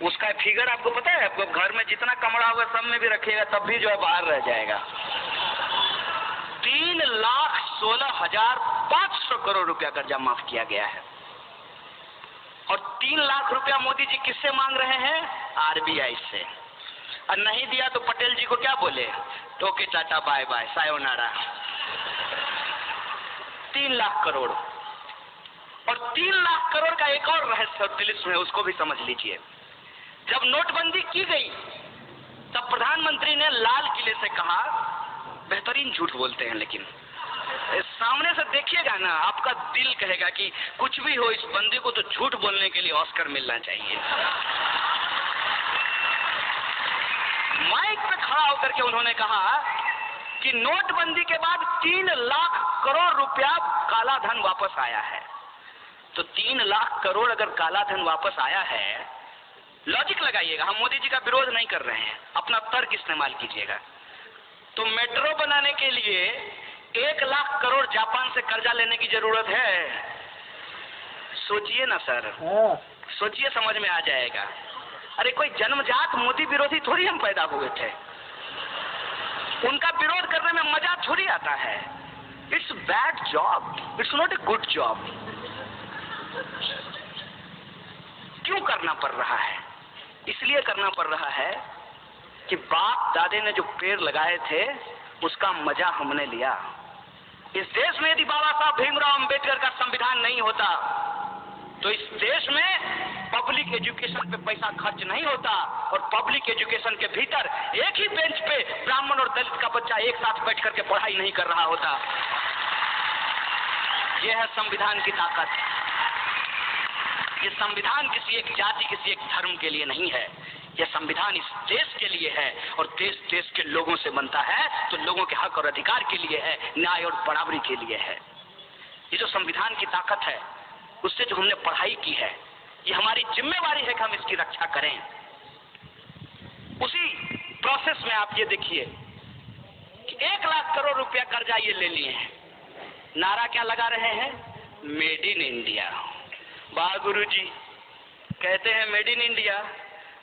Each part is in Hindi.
उसका फिगर आपको पता है? आपको घर में जितना कमरा होगा सब में भी रखिएगा तब भी जो है बाहर रह जाएगा। 3,16,500 करोड़ रुपया कर्जा माफ किया गया है। और 3 लाख रुपया मोदी जी किससे मांग रहे हैं? आरबीआई से। और नहीं दिया तो पटेल जी को क्या बोले? टोके tata bye bye sayonara. 3 lakh crore. और 3 लाख करोड़ का एक और रहस्य तिलिस्म है, उसको भी समझ लीजिए। जब नोटबंदी की गई तब प्रधानमंत्री ने लाल किले से कहा, बेहतरीन झूठ बोलते हैं लेकिन सामने से देखिएगा ना, आपका दिल कहेगा कि कुछ भी हो, इस बंदे को तो झूठ बोलने के लिए ऑस्कर मिलना चाहिए। माइक पे खड़ा होकर के उन्होंने कहा कि नोटबंदी के बाद 3 लाख करोड़ रुपया काला धन वापस आया है। तो 3 लाख करोड़ अगर काला धन वापस आया है, लॉजिक लगाइएगा, हम मोदी जी का विरोध नहीं कर रहे हैं, अपना तर्क इस्तेमाल कीजिएगा। तो मेट्रो बनाने के लिए 1 लाख करोड़ जापान से कर्जा लेने की जरूरत है? सोचिए ना सर, सोचिए, समझ में आ जाएगा। अरे कोई जन्मजात मोदी विरोधी थोड़ी हम पैदा हुए थे, उनका विरोध करने में मजा थोड़ी आता है। It's bad job, it's not a good job. क्यों करना पड़ रहा है? इसलिए करना पड़ रहा है कि बाप दादे ने जो पेड़ लगाए थे उसका मजा हमने लिया। इस देश में यदि बाबा साहब भीमराव अंबेडकर का संविधान नहीं होता तो इस देश में पब्लिक एजुकेशन पे पैसा खर्च नहीं होता, और पब्लिक एजुकेशन के भीतर एक ही बेंच पे ब्राह्मण और दलित का बच्चा एक साथ बैठ करके पढ़ाई नहीं कर रहा होता। यह है संविधान की ताकत। ये संविधान किसी एक जाति, किसी एक धर्म के लिए नहीं है, यह संविधान इस देश के लिए है, और देश देश के लोगों से बनता है तो लोगों के हक और अधिकार के लिए है, न्याय और बराबरी के लिए है। ये जो संविधान की ताकत है, उससे जो हमने पढ़ाई की है, ये हमारी जिम्मेवारी है कि हम इसकी रक्षा करें। उसी प्रोसेस में आप ये देखिए कि 1 लाख करोड़ रुपया कर्जा ये ले लिए हैं। नारा क्या लगा रहे हैं? Made in India. वाह गुरुजी, कहते हैं मेड इन इंडिया।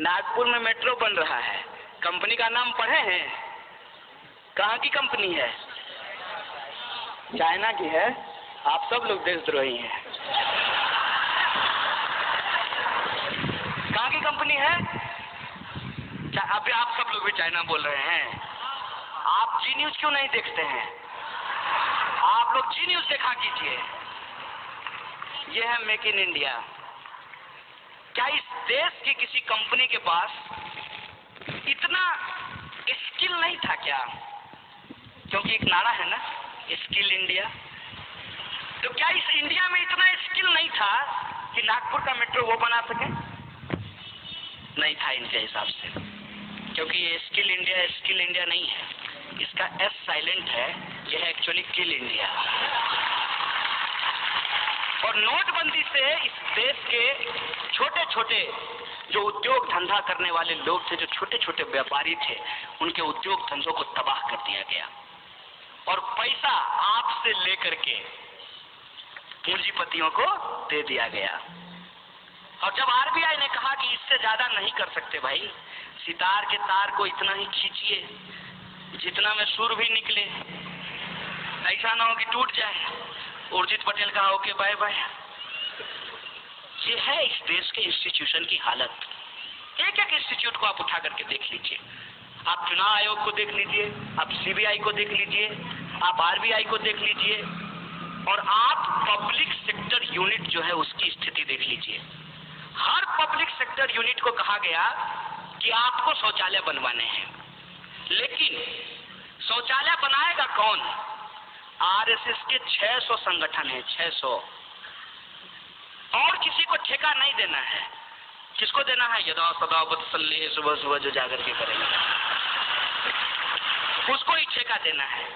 नागपुर में मेट्रो बन रहा है, कंपनी का नाम पढ़े हैं? कहाँ की कंपनी है? चाइना की है। आप सब लोग देशद्रोही हैं। कहाँ की कंपनी है? अभी आप सब लोग भी चाइना बोल रहे हैं। आप जी न्यूज क्यों नहीं देखते हैं? आप लोग जी न्यूज देखा कीजिए। यह है मेक इन इंडिया। क्या इस देश की किसी कंपनी के पास इतना स्किल नहीं था क्या? क्योंकि एक नारा है ना, स्किल इंडिया। तो क्या इस इंडिया में इतना स्किल नहीं था कि नागपुर का मेट्रो वो बना सके? नहीं था इनके हिसाब से, क्योंकि ये स्किल इंडिया नहीं है, इसका एस साइलेंट है, यह है एक्चुअली किल इंडिया। और नोटबंदी से इस देश के छोटे छोटे जो उद्योग धंधा करने वाले लोग थे, जो छोटे छोटे व्यापारी थे, उनके उद्योग धंधों को तबाह कर दिया गया, और पैसा आपसे लेकर के पूंजीपतियों को दे दिया गया। और जब आरबीआई ने कहा कि इससे ज्यादा नहीं कर सकते भाई, सितार के तार को इतना ही खींचिए जितना में सुर भी निकले, ऐसा ना हो कि टूट जाए। उर्जित पटेल कहा ओके बाय बाय। ये है इस देश के इंस्टीट्यूशन की हालत। एक एक इंस्टीट्यूट को आप उठा करके देख लीजिए, आप चुनाव आयोग को देख लीजिए, आप सीबीआई को देख लीजिए, आप आरबीआई को देख लीजिए, और आप पब्लिक सेक्टर यूनिट जो है उसकी स्थिति देख लीजिए। हर पब्लिक सेक्टर यूनिट को कहा गया कि आपको शौचालय बनवाने हैं, लेकिन शौचालय बनाएगा कौन? आरएसएस के 600 संगठन है, 600, और किसी को ठेका नहीं देना है। किसको देना है? यदा सदा वत्सल्य, सुबह सुबह जो जाकर के करेंगे उसको ही ठेका देना है।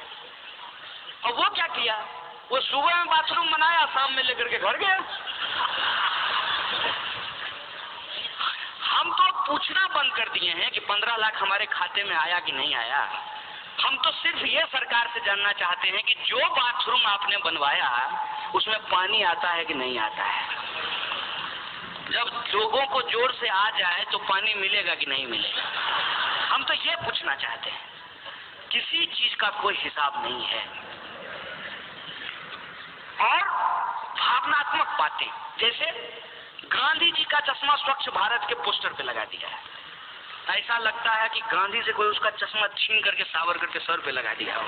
और वो क्या किया? वो सुबह में बाथरूम बनाया, शाम में लेकर के घर गया। हम तो पूछना बंद कर दिए हैं कि 15 लाख हमारे खाते में आया कि नहीं आया। हम तो सिर्फ ये सरकार से जानना चाहते हैं कि जो बाथरूम आपने बनवाया उसमें पानी आता है कि नहीं आता है। जब लोगों को जोर से आ जाए तो पानी मिलेगा कि नहीं मिलेगा? हम तो ये पूछना चाहते हैं। किसी चीज का कोई हिसाब नहीं है। और भावनात्मक बातें, जैसे गांधी जी का चश्मा स्वच्छ भारत के पोस्टर पे लगा दिया है। ऐसा लगता है कि गांधी से कोई उसका चश्मा छीन करके सावरकर के सर पे लगा दिया हो।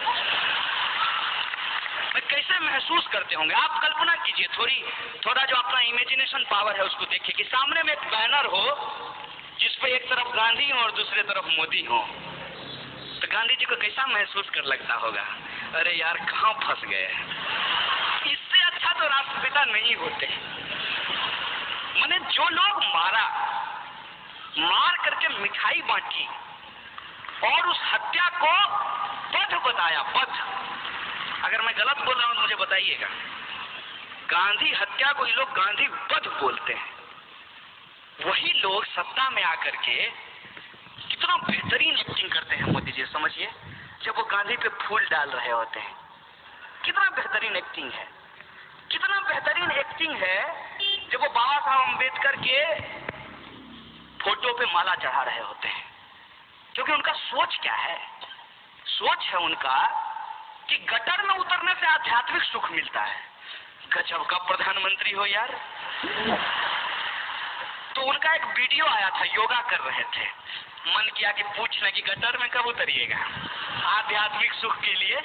कैसे महसूस करते होंगे आप? कल्पना कीजिए, थोड़ा जो अपना इमेजिनेशन पावर है उसको देखिए कि सामने में एक बैनर हो जिसपे एक तरफ गांधी हो और दूसरे तरफ मोदी हो, तो गांधी जी को कैसा महसूस कर लगता होगा? अरे यार, कहाँ फंस गए। इससे अच्छा तो राष्ट्रपिता नहीं होते। मैंने जो लोग मार करके मिठाई बांटी और उस हत्या को वध बताया, वध। अगर मैं गलत बोल रहा हूं तो मुझे बताइएगा। गांधी हत्या को ये लोग गांधी वध बोलते हैं। वही लोग सत्ता में आकर के कितना बेहतरीन एक्टिंग करते हैं मोदी जी, समझिए। जब वो गांधी पे फूल डाल रहे होते हैं, कितना बेहतरीन एक्टिंग है। कितना बेहतरीन एक्टिंग है जब वो बाबा साहब अम्बेडकर के फोटो पे माला चढ़ा रहे होते हैं। क्योंकि उनका सोच क्या है? सोच है उनका कि गटर में उतरने से आध्यात्मिक सुख मिलता है। गजब का प्रधानमंत्री हो यार। तो उनका एक वीडियो आया था, योगा कर रहे थे। मन किया कि पूछ लें कि गटर में कब उतरिएगा आध्यात्मिक सुख के लिए।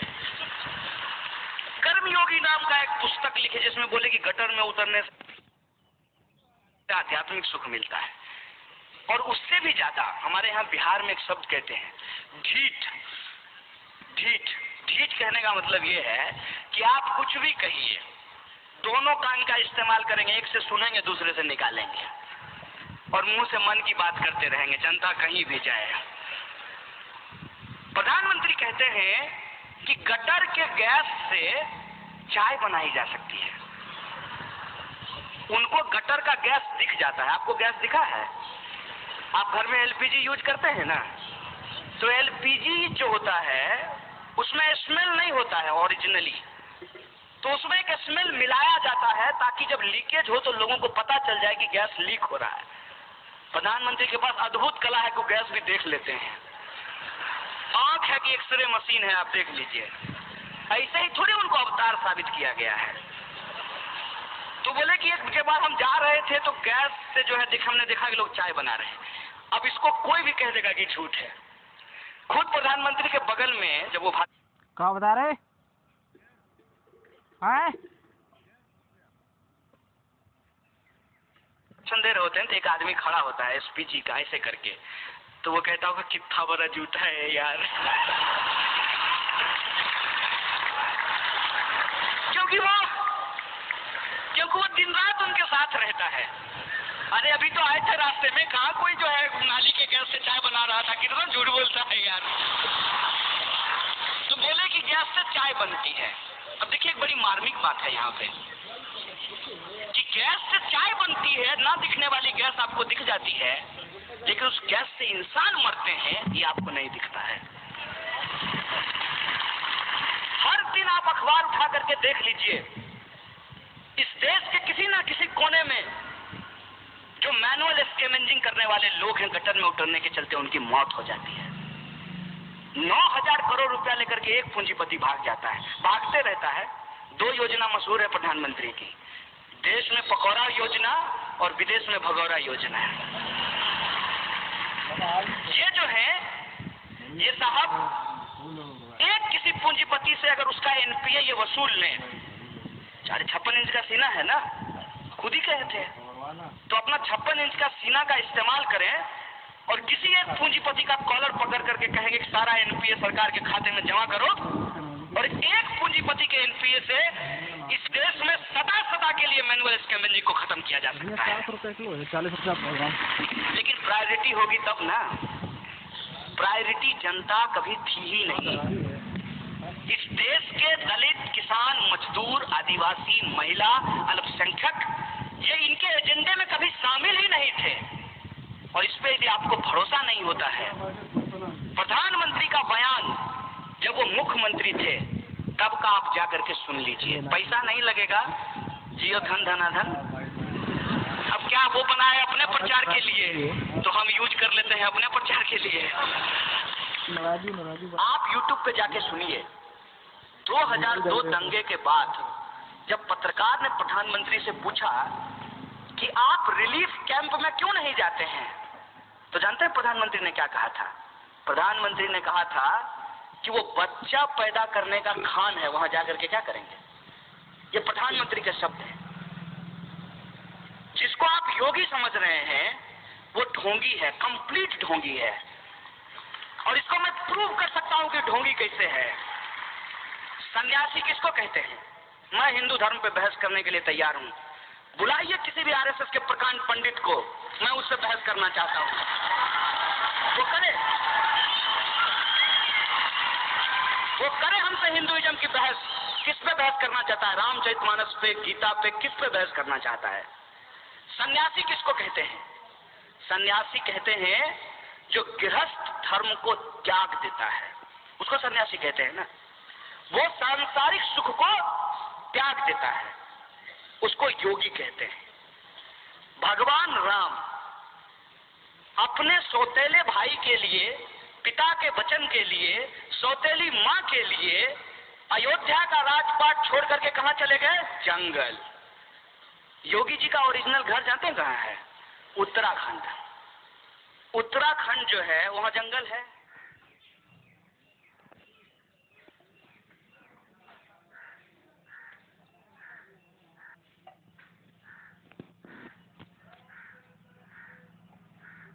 कर्मयोगी नाम का एक पुस्तक लिखे जिसमें बोले कि गटर में उतरने से आध्यात्मिक सुख मिलता है। और उससे भी ज्यादा हमारे यहाँ बिहार में एक शब्द कहते हैं, ढीठ। ढीठ ढीठ कहने का मतलब ये है कि आप कुछ भी कहिए, दोनों कान का इस्तेमाल करेंगे, एक से सुनेंगे दूसरे से निकालेंगे और मुंह से मन की बात करते रहेंगे, जनता कहीं भी जाए। प्रधानमंत्री कहते हैं कि गटर के गैस से चाय बनाई जा सकती है। उनको गटर का गैस दिख जाता है। आपको गैस दिखा है? आप घर में एलपीजी यूज करते हैं ना, तो एलपीजी जो होता है उसमें स्मेल नहीं होता है ओरिजिनली, तो उसमें एक स्मेल मिलाया जाता है ताकि जब लीकेज हो तो लोगों को पता चल जाए कि गैस लीक हो रहा है। प्रधानमंत्री के पास अद्भुत कला है कि गैस भी देख लेते हैं। आंख है कि एक्सरे मशीन है, आप देख लीजिए। ऐसे ही थोड़ी उनको अवतार साबित किया गया है। तो बोले कि एक के बाद हम जा रहे थे तो गैस से जो है हमने देखा कि लोग चाय बना रहे हैं। अब इसको कोई भी कह देगा कि झूठ है। खुद प्रधानमंत्री के बगल में जब वो क्या बता रहे हैं? दे रहे होते हैं तो एक आदमी खड़ा होता है एसपीजी का ऐसे करके, तो वो कहता होगा कितना बड़ा झूठा है यार। क्योंकि वो दिन रात उनके साथ रहता है। अरे अभी तो आए थे रास्ते में, कहा कोई जो है नाली के गैस से चाय बना रहा था, कितना झूठ बोलता है यार। तो बोले कि गैस से चाय बनती है। अब देखिए एक बड़ी मार्मिक बात है यहाँ पे कि गैस से चाय बनती है, ना दिखने वाली गैस आपको दिख जाती है, लेकिन उस गैस से इंसान मरते हैं ये आपको नहीं दिखता है। हर दिन आप अखबार उठा करके देख लीजिए, इस देश के किसी ना किसी कोने में जो मैनुअल स्कैवेंजिंग करने वाले लोग हैं, गटर में उतरने के चलते उनकी मौत हो जाती है। 9,000 करोड़ रुपया लेकर के एक पूंजीपति भाग जाता है, भागते रहता है। 2 योजना मशहूर है प्रधानमंत्री की, देश में पकौड़ा योजना और विदेश में भगौरा योजना है। ये जो है ये साहब एक किसी पूंजीपति से अगर उसका एनपीए ये वसूल लें, 56 इंच का सीना है ना, खुद ही कहे थे, तो अपना 56 इंच का सीना का इस्तेमाल करें और किसी एक पूंजीपति का कॉलर पकड़ करके कहेंगे कि सारा एनपीए सरकार के खाते में जमा करो, और एक पूंजीपति के एनपीए से इस देश में सदा के लिए मैनुअल स्कैवेंजिंग को खत्म किया जा सकता है। 40 रुपया। लेकिन प्रायोरिटी होगी तब ना। प्रायोरिटी जनता कभी थी ही नहीं। इस देश के दलित, किसान, मजदूर, आदिवासी, महिला, अल्पसंख्यक, ये इनके एजेंडे में कभी शामिल ही नहीं थे। और इस पे यदि आपको भरोसा नहीं होता है, प्रधानमंत्री का बयान जब वो मुख्यमंत्री थे तब का आप जाकर के सुन लीजिए। पैसा नहीं लगेगा, जियो धन धनाधन। अब क्या वो बनाए अपने प्रचार के लिए, तो हम यूज कर लेते हैं अपने प्रचार के लिए। आप YouTube पे जाके सुनिए, 2002 दंगे के बाद जब पत्रकार ने प्रधानमंत्री से पूछा कि आप रिलीफ कैंप में क्यों नहीं जाते हैं, तो जानते हैं प्रधानमंत्री ने क्या कहा था? प्रधानमंत्री ने कहा था कि वो बच्चा पैदा करने का खान है, वहां जाकर के क्या करेंगे। ये प्रधानमंत्री के शब्द हैं। जिसको आप योगी समझ रहे हैं वो ढोंगी है, कंप्लीट ढोंगी है। और इसको मैं प्रूव कर सकता हूं कि ढोंगी कैसे है। सन्यासी किसको कहते हैं? मैं हिंदू धर्म पे बहस करने के लिए तैयार हूं। बुलाइए किसी भी आरएसएस के प्रकांड पंडित को, मैं उससे बहस करना चाहता हूं। वो करे हमसे हिंदुइज्म की बहस। किस पे बहस करना चाहता है? रामचरितमानस पे, गीता पे, किस पे बहस करना चाहता है? सन्यासी किसको कहते हैं? सन्यासी कहते हैं जो गृहस्थ धर्म को त्याग देता है, उसको सन्यासी कहते हैं ना। वो सांसारिक सुख को त्याग देता है, उसको योगी कहते हैं। भगवान राम अपने सौतेले भाई के लिए, पिता के वचन के लिए, सौतेली मां के लिए अयोध्या का राजपाट छोड़ करके कहां चले गए? जंगल। योगी जी का ओरिजिनल घर जानते हैं कहां है? उत्तराखंड। उत्तराखंड जो है वहां जंगल है।